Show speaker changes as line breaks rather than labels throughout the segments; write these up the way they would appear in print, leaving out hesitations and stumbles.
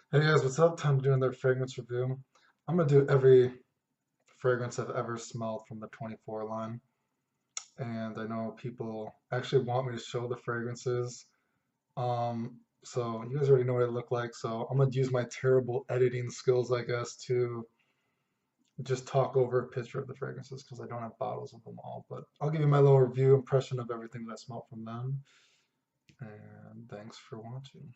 Hey guys, what's up? Time to do another fragrance review. I'm gonna do every fragrance I've ever smelled from the 24 line, and I know people actually want me to show the fragrances. So you guys already know what they look like, so I'm gonna use my terrible editing skills, I guess, to just talk over a picture of the fragrances because I don't have bottles of them all. But I'll give you my little review impression of everything that I smelled from them, and thanks for watching.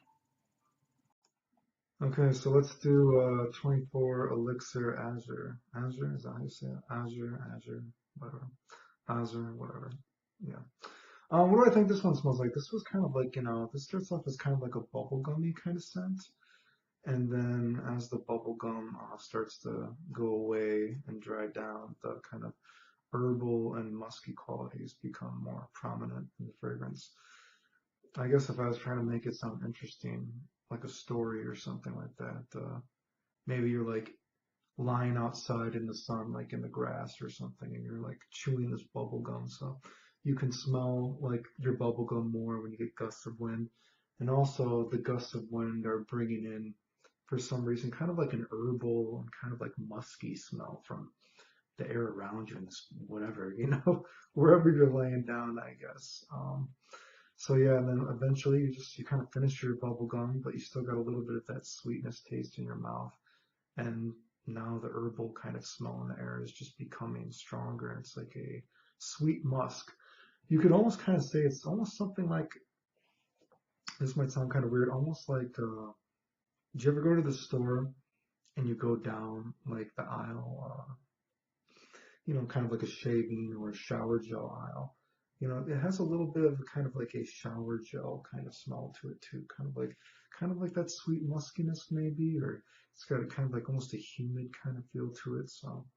Okay, so let's do 24 Elixir Azure. Azure, is that how you say it? Azure, whatever. Azure, whatever. Yeah. What do I think this one smells like? This was kind of like, this starts off as kind of like a bubblegummy kind of scent. And then as the bubblegum starts to go away and dry down, the kind of herbal and musky qualities become more prominent in the fragrance. I guess if I was trying to make it sound interesting, like a story or something like that, maybe you're like lying outside in the sun, like in the grass or something, and you're like chewing this bubble gum. So you can smell like your bubble gum more when you get gusts of wind. And also the gusts of wind are bringing in, for some reason, kind of like an herbal and kind of like musky smell from the air around you and this, whatever, wherever you're laying down, I guess. So yeah, and then eventually you kind of finish your bubble gum, but you still got a little bit of that sweetness taste in your mouth. And now the herbal kind of smell in the air is just becoming stronger. It's like a sweet musk. You could almost kind of say it's almost something like, this might sound kind of weird, almost like, did you ever go to the store and you go down like the aisle, kind of like a shaving or a shower gel aisle? It has a little bit of kind of like a shower gel kind of smell to it too, kind of like that sweet muskiness maybe, or it's got a kind of like almost a humid kind of feel to it. So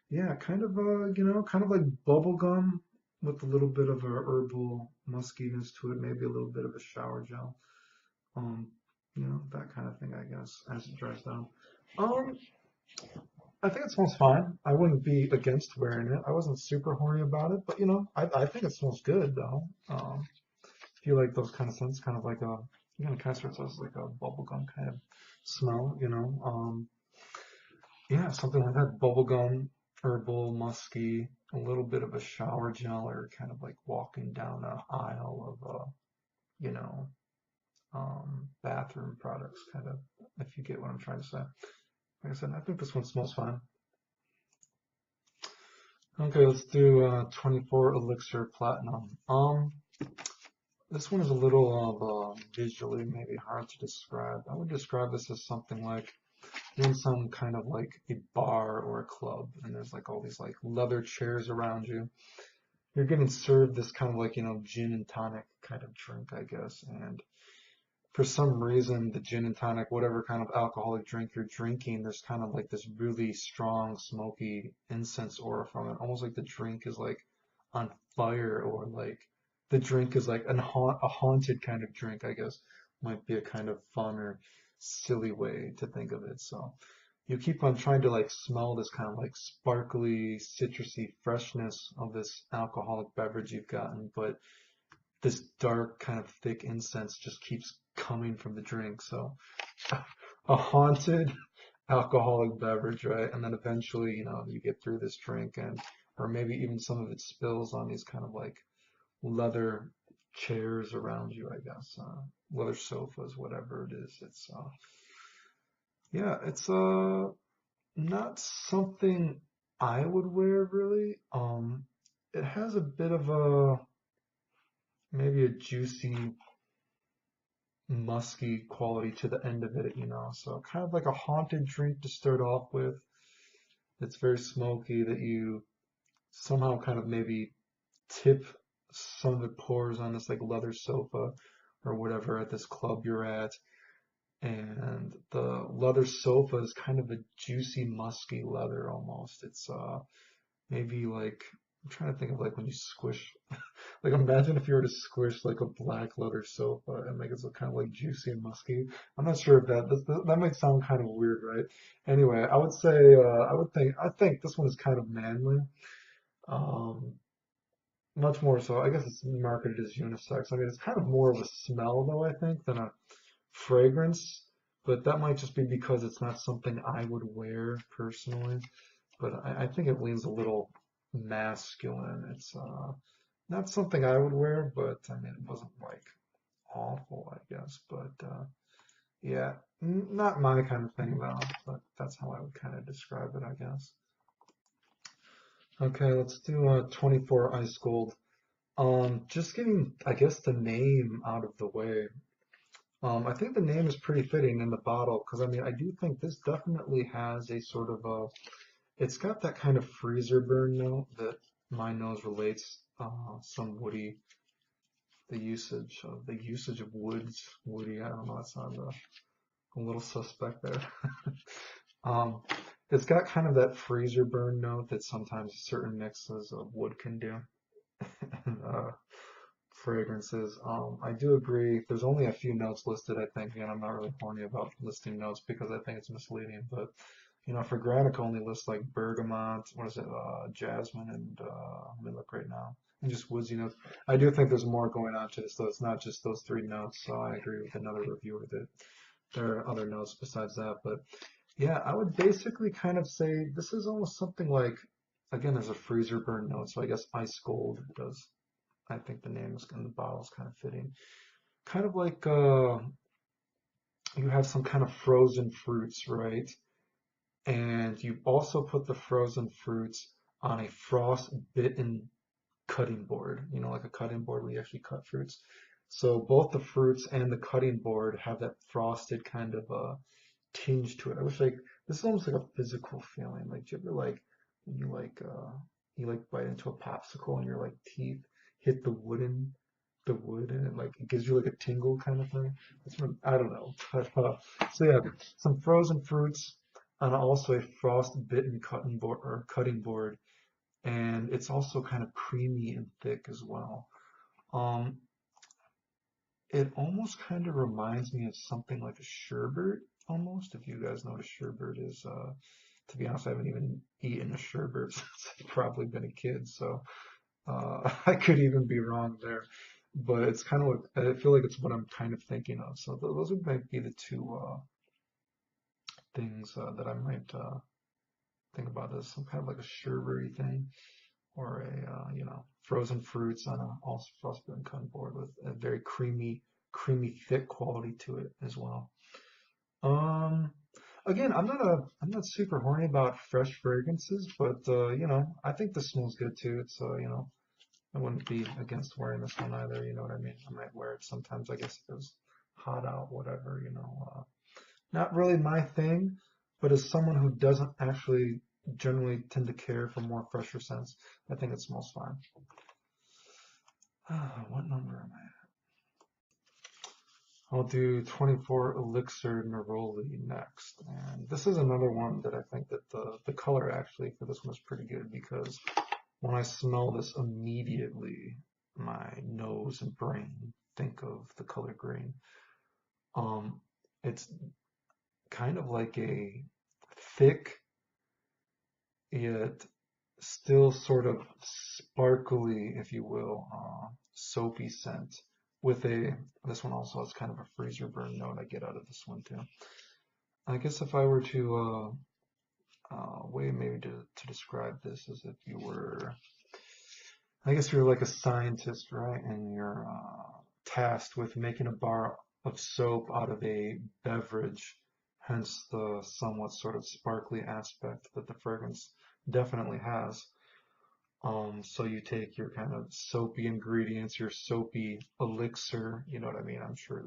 yeah, kind of like bubble gum with a little bit of a herbal muskiness to it, maybe a little bit of a shower gel. Um, that kind of thing, I guess, as it dries down. Um, I think it smells fine. I wouldn't be against wearing it. I wasn't super horny about it, but I think it smells good though. If you like those kind of scents, kind of like kind of starts as like a bubblegum kind of smell. Yeah, something like that. Bubblegum, herbal, musky, a little bit of a shower gel, or kind of like walking down an aisle of, you know, bathroom products, kind of, if you get what I'm trying to say. Like I said, I think this one smells fine. Okay, let's do 24 Elixir Platinum. This one is a little visually maybe hard to describe. I would describe this as something like you're in some kind of like a bar or a club, and there's like all these like leather chairs around you. You're getting served this kind of like, gin and tonic kind of drink, I guess. And for some reason, the gin and tonic, whatever kind of alcoholic drink you're drinking, there's kind of like this really strong, smoky incense aura from it. Almost like the drink is like on fire, or like the drink is like a haunted kind of drink, I guess, might be a kind of fun or silly way to think of it. So you keep on trying to like smell this kind of like sparkly, citrusy freshness of this alcoholic beverage you've gotten, but this dark kind of thick incense just keeps coming from the drink. So a haunted alcoholic beverage, right? And then eventually, you get through this drink, and or maybe even some of it spills on these kind of like leather chairs around you, I guess. Leather sofas, whatever it is. It's not something I would wear really. It has a bit of a maybe a juicy, musky quality to the end of it. So kind of like a haunted drink to start off with. It's very smoky that you somehow kind of maybe tip some of the pores on this like leather sofa or whatever at this club you're at. And the leather sofa is kind of a juicy, musky leather almost. It's maybe like I'm trying to think of like when you squish like imagine if you were to squish like a black leather sofa and make it so kind of like juicy and musky. I'm not sure if that might sound kind of weird, right? Anyway, I would say I think this one is kind of manly. Um, Much more so. I guess it's marketed as unisex. I mean, it's kind of more of a smell though, I think, than a fragrance. but that might just be because it's not something I would wear personally. But I think it leans a little masculine. It's not something I would wear, but I mean, it wasn't like awful, I guess. But yeah, not my kind of thing though. But that's how I would kind of describe it, I guess. Okay, let's do 24 Ice Gold. Just getting, I guess, the name out of the way. I think the name is pretty fitting in the bottle because I mean, I do think this definitely has a sort of a, it's got that kind of freezer burn note that my nose relates, some woody, the usage of woods, woody, I don't know, that sounds a little suspect there. Um, it's got kind of that freezer burn note that sometimes certain mixes of wood can do. uh, Fragrances. I do agree. There's only a few notes listed, I think. Again, I'm not really horny about listing notes because I think it's misleading. But for Granic only lists like bergamot, what is it, jasmine, and let me look right now, and just woodsy notes. I do think there's more going on to this, though. It's not just those three notes. So I agree with another reviewer that there are other notes besides that. But yeah, I would basically kind of say this is almost something like, again, there's a freezer burn note, so I guess ice gold does. I think the name is and the bottle is kind of fitting. Kind of like you have some kind of frozen fruits, right? And you also put the frozen fruits on a frost-bitten cutting board, like a cutting board where you actually cut fruits. So both the fruits and the cutting board have that frosted kind of tinge to it. I wish like this is almost like a physical feeling. Like, do you ever like when you like bite into a popsicle and your like teeth hit the wood and it like it gives you like a tingle kind of thing. That's what I don't know. But so yeah, some frozen fruits and also a frost-bitten cutting board, and it's also kind of creamy and thick as well. Um, it almost kind of reminds me of something like a sherbet, almost. If you guys know what a sherbet is, to be honest, I haven't even eaten a sherbet since I've probably been a kid, so I could even be wrong there. But it's kind of what I feel like it's what I'm kind of thinking of. So those would might be the two things that I might think about as some kind of like a sherbet thing or a frozen fruits on a also frostbitten cutting board with a very creamy thick quality to it as well. Um, Again, I'm not super horny about fresh fragrances, but I think this smells good too. It's I wouldn't be against wearing this one either. You know what I mean? I might wear it sometimes. I guess if it was hot out, whatever. Not really my thing, but as someone who doesn't actually generally tend to care for more fresher scents, I think it smells fine. What number am I at? I'll do 24 Elixir Neroli next. And this is another one that I think that the color actually for this one is pretty good because when I smell this immediately, my nose and brain think of the color green. Um, it's kind of like a thick yet still sort of sparkly, if you will, soapy scent with this one also has kind of a freezer burn note I get out of this one too. I guess if I were to way maybe to describe this as if you were, I guess you're like a scientist, right? And you're tasked with making a bar of soap out of a beverage, hence the somewhat sort of sparkly aspect that the fragrance definitely has. So you take your kind of soapy ingredients, your soapy elixir, you know what I mean? I'm sure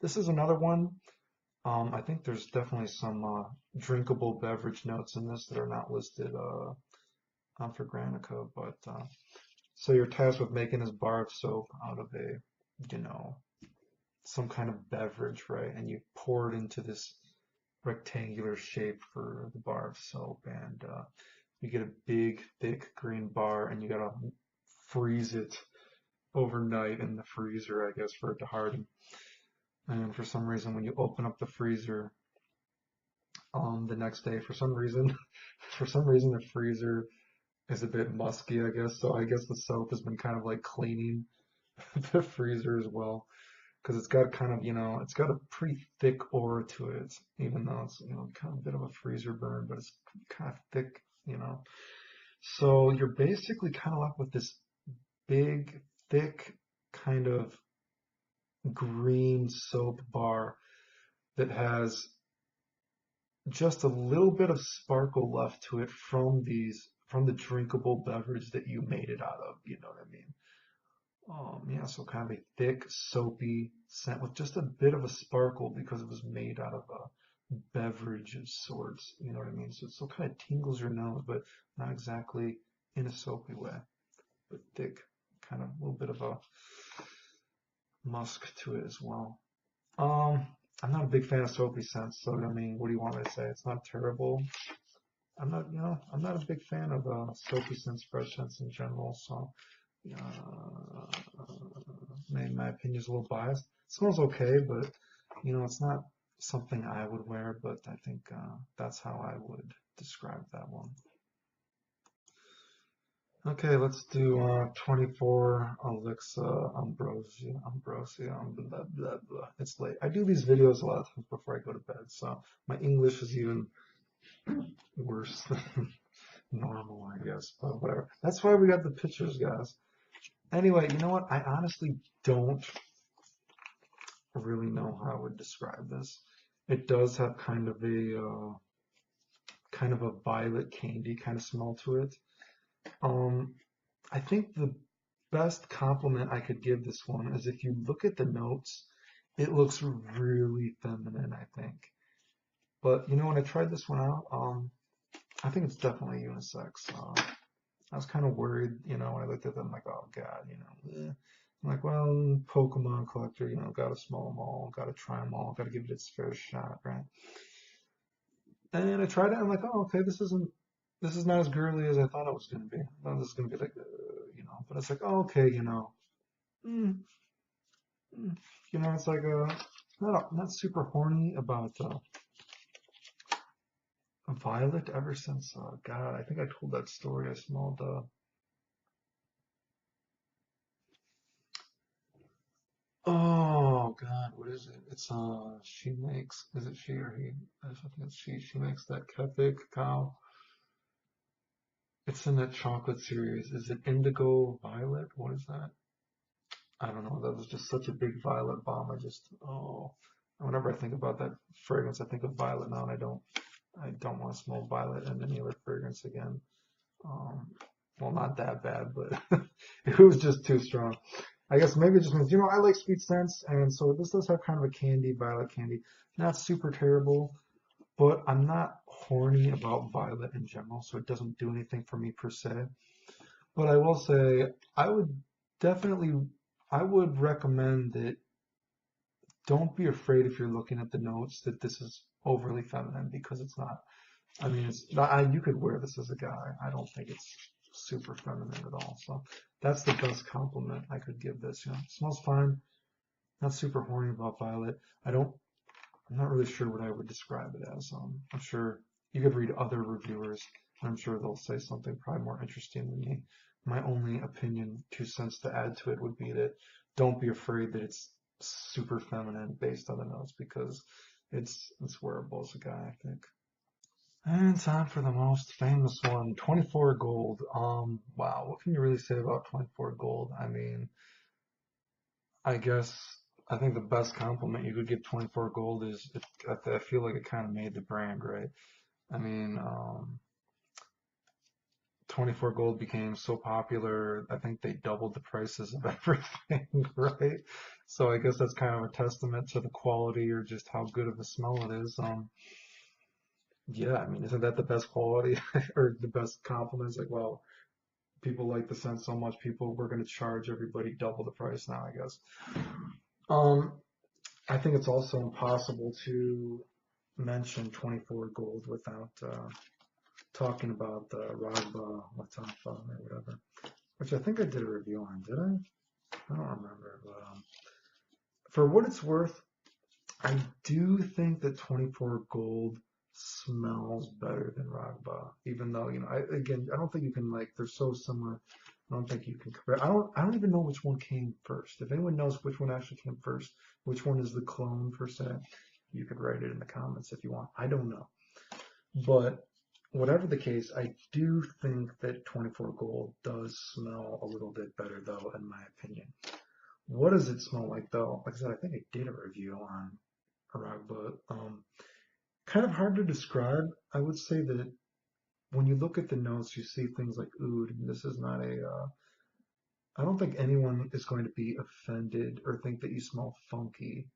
this is another one. I think there's definitely some drinkable beverage notes in this that are not listed for Granica, but so you're tasked with making this bar of soap out of you know, some kind of beverage, right? And you pour it into this rectangular shape for the bar of soap, and you get a big, thick green bar, and you gotta freeze it overnight in the freezer, I guess, for it to harden. And for some reason, when you open up the freezer the next day, for some reason, for some reason, the freezer is a bit musky, I guess. So I guess the soap has been kind of like cleaning the freezer as well. because it's got kind of, it's got a pretty thick aura to it, even though it's, kind of a bit of a freezer burn, but it's kind of thick. So you're basically kind of left with this big, thick kind of green soap bar that has just a little bit of sparkle left to it from the drinkable beverage that you made it out of, you know what I mean? Yeah, so kind of a thick, soapy scent with just a bit of a sparkle because it was made out of a beverage of sorts, you know what I mean? So it still kind of tingles your nose, but not exactly in a soapy way, but thick, kind of a little bit of a musk to it as well. I'm not a big fan of soapy scents, so I mean, what do you want me to say? It's not terrible. I'm not a big fan of soapy scents, fresh scents in general, so maybe my opinion is a little biased. It smells okay, but it's not something I would wear, but I think that's how I would describe that one. Okay, let's do 24 Elixir Ambrosia, blah, blah, blah. It's late. I do these videos a lot of times before I go to bed, so my English is even worse than normal, I guess, but whatever. That's why we got the pictures, guys. Anyway, you know what? I honestly don't really know how I would describe this. It does have kind of a violet candy kind of smell to it. I think the best compliment I could give this one is if you look at the notes, it looks really feminine, I think. But when I tried this one out, I think it's definitely unisex. I was kind of worried, when I looked at them, like, oh god, I'm like, well, Pokemon collector, gotta smell them all, gotta try them all, gotta give it its fair shot, right? And I tried it, I'm like, oh, okay, this is not as girly as I thought it was gonna be. I thought this was gonna be like, but it's like, oh, okay, mm, it's like not super horny about Violet ever since. God, I think I told that story. I smelled. Oh God, what is it? It's she makes. Is it she or he? I think it's she. She makes that cafe cacao. It's in that chocolate series. Is it Indigo Violet? What is that? I don't know. That was just such a big violet bomb. Whenever I think about that fragrance, I think of violet now, and I don't want to smell violet and any other fragrance again. Um, well, not that bad, but it was just too strong. I guess maybe it just means, I like sweet scents, and so this does have kind of a candy, violet candy. Not super terrible, but I'm not horny about violet in general, so it doesn't do anything for me per se. But I will say, I would definitely, I would recommend that don't be afraid if you're looking at the notes that this is overly feminine because it's not. I mean, it's not, you could wear this as a guy. I don't think it's super feminine at all. So that's the best compliment I could give this. It smells fine. Not super horny about violet. I'm not really sure what I would describe it as. I'm sure you could read other reviewers. I'm sure they'll say something probably more interesting than me. My only opinion, 2 cents to add to it would be that don't be afraid that it's super feminine based on the notes because it's wearable as a guy, I think. And time for the most famous one, 24 gold. Wow, what can you really say about 24 gold? I mean, I guess I think the best compliment you could give 24 gold is I feel like it kind of made the brand, right? I mean, 24 gold became so popular, I think they doubled the prices of everything, right? So I guess that's kind of a testament to the quality or just how good of a smell it is. Yeah, I mean, isn't that the best quality or the best compliments? Like, well, people like the scent so much, we're going to charge everybody double the price now, I guess. Um, I think it's also impossible to mention 24 gold without talking about the Ragba Latafa or whatever, which I think I did a review on, did I? I don't remember, but for what it's worth, I do think that 24 gold smells better than Ragba, even though, I don't think you can they're so similar. I don't think you can compare. I don't even know which one came first. If anyone knows which one actually came first, which one is the clone per se, you could write it in the comments if you want. I don't know. But whatever the case, I do think that 24 Gold does smell a little bit better though, in my opinion. What does it smell like though? Like I said, I think I did a review on Iraq, but kind of hard to describe. I would say that when you look at the notes, you see things like oud. This is not a I don't think anyone is going to be offended or think that you smell funky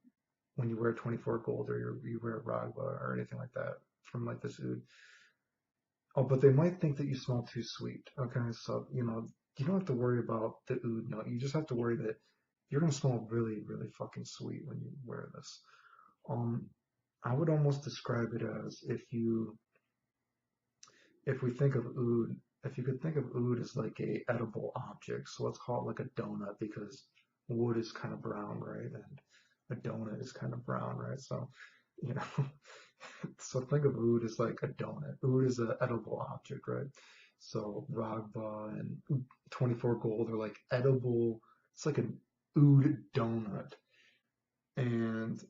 when you wear 24 Gold or you wear Ragba or anything like that from like this oud. Oh, but they might think that you smell too sweet. Okay, so you don't have to worry about the oud note. You just have to worry that you're gonna smell really, really fucking sweet when you wear this. Um, I would almost describe it as if we think of oud, if you could think of oud as like a edible object, so let's call it like a donut because wood is kind of brown, right? And a donut is kind of brown, right? So, you know, so think of oud as like a donut. Oud is an edible object, right? So Ragba and 24 Gold are like edible. It's like an oud donut. And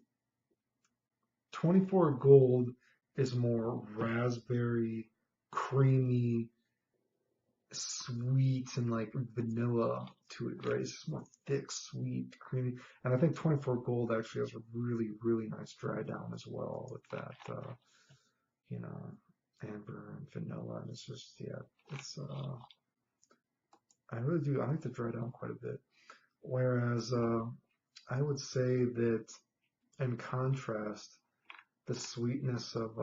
24 Gold is more raspberry, creamy, sweet, and like vanilla to it, right? It's just more thick, sweet, creamy. And I think 24 Gold actually has a really, really nice dry down as well with that, you know, amber and vanilla. And it's just, yeah, it's, I really do, I like the dry down quite a bit. Whereas, I would say that in contrast, the sweetness of,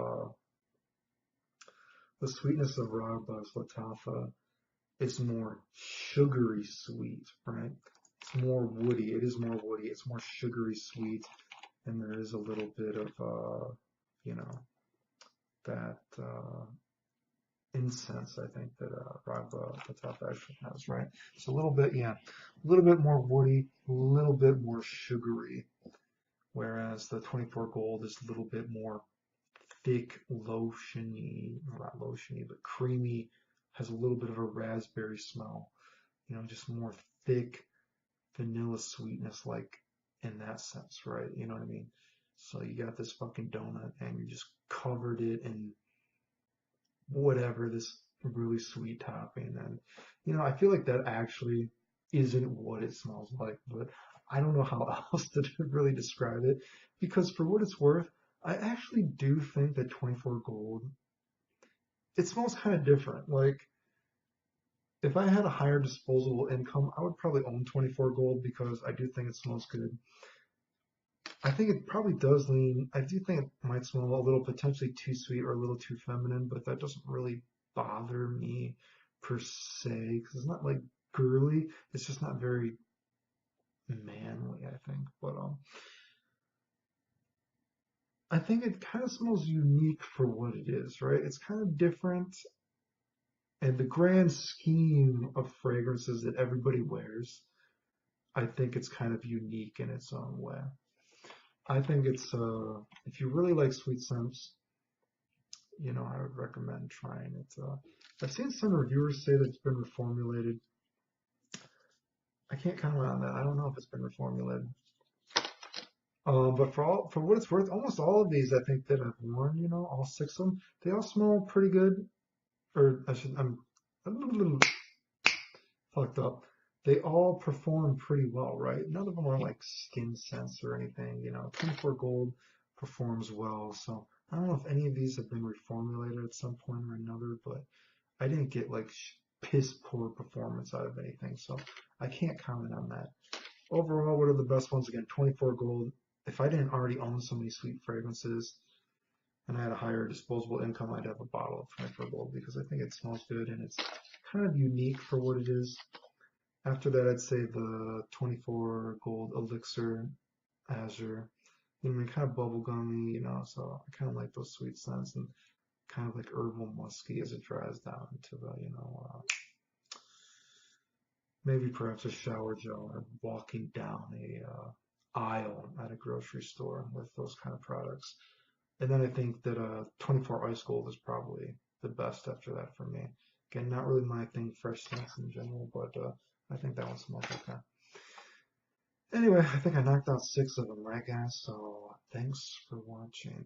Ragba's Latafa is more sugary sweet, right? It's more woody. It is more woody. It's more sugary sweet, and there is a little bit of, you know, that incense. I think that Ragba Latafa actually has, right? So a little bit, yeah, a little bit more woody, a little bit more sugary, whereas the 24 Gold is a little bit more thick, lotiony, not lotiony, but creamy, has a little bit of a raspberry smell, just more thick vanilla sweetness, like in that sense, right? You know what I mean? So you got this fucking donut and you just covered it in whatever, this really sweet topping. And, I feel like that actually isn't what it smells like, but I don't know how else to really describe it because for what it's worth, I actually do think that 24 Gold, it smells kind of different. Like, if I had a higher disposable income, I would probably own 24 Gold because I do think it smells good. I think it probably does lean, I do think it might smell a little potentially too sweet or a little too feminine, but that doesn't really bother me per se because it's not like girly. It's just not very manly, I think. But I think it kind of smells unique for what it is, right? It's kind of different. And the grand scheme of fragrances that everybody wears, I think it's kind of unique in its own way. I think it's if you really like sweet scents, I would recommend trying it. I've seen some reviewers say that it's been reformulated. I can't comment on that. I don't know if it's been reformulated. But for what it's worth, almost all of these I think that I've worn, all six of them, they all smell pretty good. Or I'm a little fucked up. They all perform pretty well, right? None of them are like skin scents or anything. 24 Gold performs well. So I don't know if any of these have been reformulated at some point or another, but I didn't get like piss poor performance out of anything. So I can't comment on that. Overall, what are the best ones? Again, 24 Gold. If I didn't already own so many sweet fragrances and I had a higher disposable income, I'd have a bottle of 24 Gold because I think it smells good and it's kind of unique for what it is. After that, I'd say the 24 Gold Elixir Azor. Kind of bubblegummy, so I kind of like those sweet scents and kind of like herbal musky as it dries down to the, maybe perhaps a shower gel or walking down a aisle at a grocery store with those kind of products. And then I think that 24 Ice Gold is probably the best after that for me. Again, not really my thing, fresh scents in general, but I think that one smells okay. Anyway, I think I knocked out 6 of them, right guys? So thanks for watching.